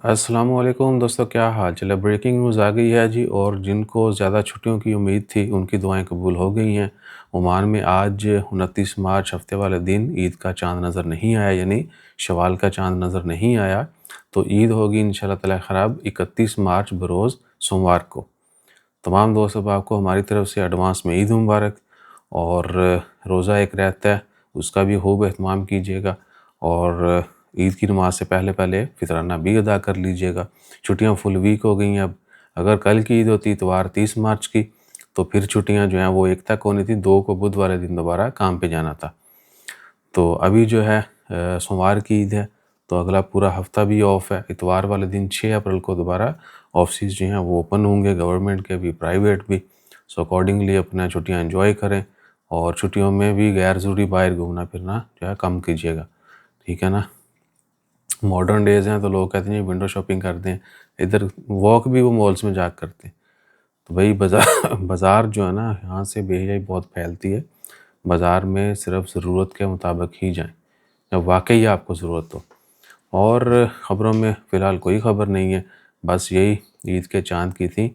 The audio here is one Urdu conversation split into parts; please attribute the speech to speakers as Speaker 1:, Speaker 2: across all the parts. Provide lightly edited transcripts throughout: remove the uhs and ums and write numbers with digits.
Speaker 1: السلام علیکم دوستو، کیا حال چل ہے؟ بریکنگ نیوز آ گئی ہے جی، اور جن کو زیادہ چھٹیوں کی امید تھی ان کی دعائیں قبول ہو گئی ہیں۔ عمان میں آج 29 مارچ ہفتے والے دن عید کا چاند نظر نہیں آیا، یعنی شوال کا چاند نظر نہیں آیا، تو عید ہوگی انشاءاللہ تعالی خراب 31 مارچ بروز سوموار کو۔ تمام دوست احباب کو ہماری طرف سے ایڈوانس میں عید مبارک، اور روزہ ایک رہتا ہے اس کا بھی خوب اہتمام کیجیے گا، اور عید کی نماز سے پہلے فطرانہ بھی ادا کر لیجئے گا۔ چھٹیاں فل ویک ہو گئی ہیں اب، اگر کل کی عید ہوتی اتوار 30 مارچ کی تو پھر چھٹیاں جو ہیں وہ 1 تک ہونی تھی، 2 کو بدھ والے دن دوبارہ کام پہ جانا تھا۔ تو ابھی جو ہے سوموار کی عید ہے تو اگلا پورا ہفتہ بھی آف ہے۔ اتوار والے دن 6 اپریل کو دوبارہ آفسز جو ہیں وہ اوپن ہوں گے، گورنمنٹ کے بھی پرائیویٹ بھی، سو اکارڈنگلی اپنا چھٹیاں انجوائے کریں، اور چھٹیوں میں بھی غیر ضروری باہر گھومنا پھرنا جو ہے کم کیجیے گا، ٹھیک ہے نا۔ ماڈرن ڈیز ہیں تو لوگ کہتے ہیں ونڈو شاپنگ کرتے ہیں، ادھر واک بھی وہ مالز میں جا کرتے ہیں، تو بھئی بازار جو ہے نا یہاں سے بے حیائی بہت پھیلتی ہے۔ بازار میں صرف ضرورت کے مطابق ہی جائیں جب واقعی آپ کو ضرورت ہو۔ اور خبروں میں فی الحال کوئی خبر نہیں ہے، بس یہی عید کے چاند کی تھی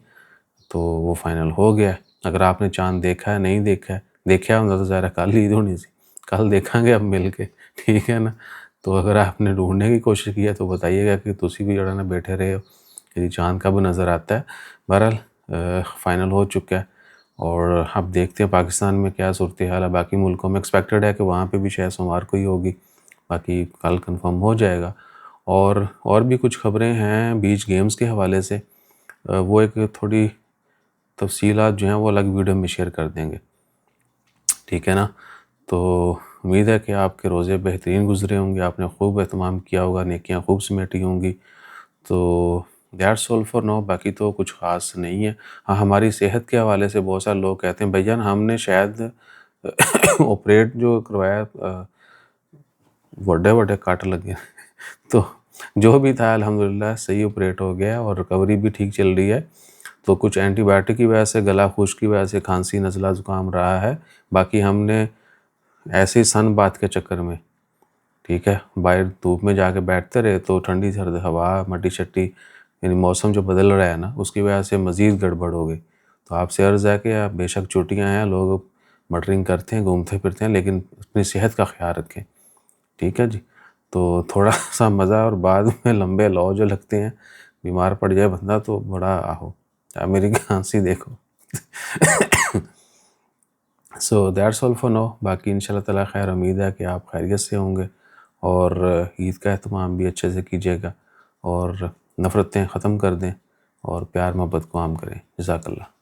Speaker 1: تو وہ فائنل ہو گیا ہے۔ اگر آپ نے چاند دیکھا ہے نہیں دیکھا ہے تو ظاہر کل عید ہونی سی، کل دیکھیں گے اب مل کے، ٹھیک ہے نا۔ تو اگر آپ نے ڈھونڈنے کی کوشش کی ہے تو بتائیے گا کہ تسی بھی جڑا نا بیٹھے رہے ہو کہ چاند کب نظر آتا ہے۔ بہرحال فائنل ہو چکا ہے، اور اب دیکھتے ہیں پاکستان میں کیا صورتحال ہے۔ باقی ملکوں میں ایکسپیکٹڈ ہے کہ وہاں پہ بھی شاید سوموار کو ہی ہوگی، باقی کل کنفرم ہو جائے گا۔ اور بھی کچھ خبریں ہیں بیچ گیمز کے حوالے سے، وہ ایک تھوڑی تفصیلات جو ہیں وہ الگ ویڈیو میں شیئر کر دیں گے، ٹھیک ہے نا۔ تو امید ہے کہ آپ کے روزے بہترین گزرے ہوں گے، آپ نے خوب اہتمام کیا ہوگا، نیکیاں خوب سمیٹی ہوں گی۔ تو دیٹس آل فار نو، باقی تو کچھ خاص نہیں ہے۔ ہاں، ہماری صحت کے حوالے سے بہت سارے لوگ کہتے ہیں بھائی جان ہم نے شاید آپریٹ جو کروایا بڑے کٹ لگے تو جو بھی تھا الحمدللہ صحیح آپریٹ ہو گیا، اور ریکوری بھی ٹھیک چل رہی ہے۔ تو کچھ اینٹی بائیوٹک کی وجہ سے گلا خشک کی وجہ سے کھانسی نزلہ زکام رہا ہے، باقی ہم نے ایسے سن بات کے چکر میں، ٹھیک ہے، باہر دھوپ میں جا کے بیٹھتے رہے تو ٹھنڈی سرد ہوا مٹی شٹی، یعنی موسم جو بدل رہا ہے نا اس کی وجہ سے مزید گڑبڑ ہو گئی۔ تو آپ سے عرض ہے کہ آپ بے شک چھٹیاں ہیں، لوگ مٹرنگ کرتے ہیں، گھومتے پھرتے ہیں، لیکن اپنی صحت کا خیال رکھیں، ٹھیک ہے جی۔ تو تھوڑا سا مزہ اور بعد میں لمبے لو جو لگتے ہیں، بیمار پڑ جائے بندہ تو بڑا آہو، میری کھانسی دیکھو۔ So that's all for no, باقی انشاءاللہ تعالی خیر، امید ہے کہ آپ خیریت سے ہوں گے، اور عید کا اہتمام بھی اچھے سے کیجیے گا، اور نفرتیں ختم کر دیں اور پیار محبت کو عام کریں۔ جزاک اللہ۔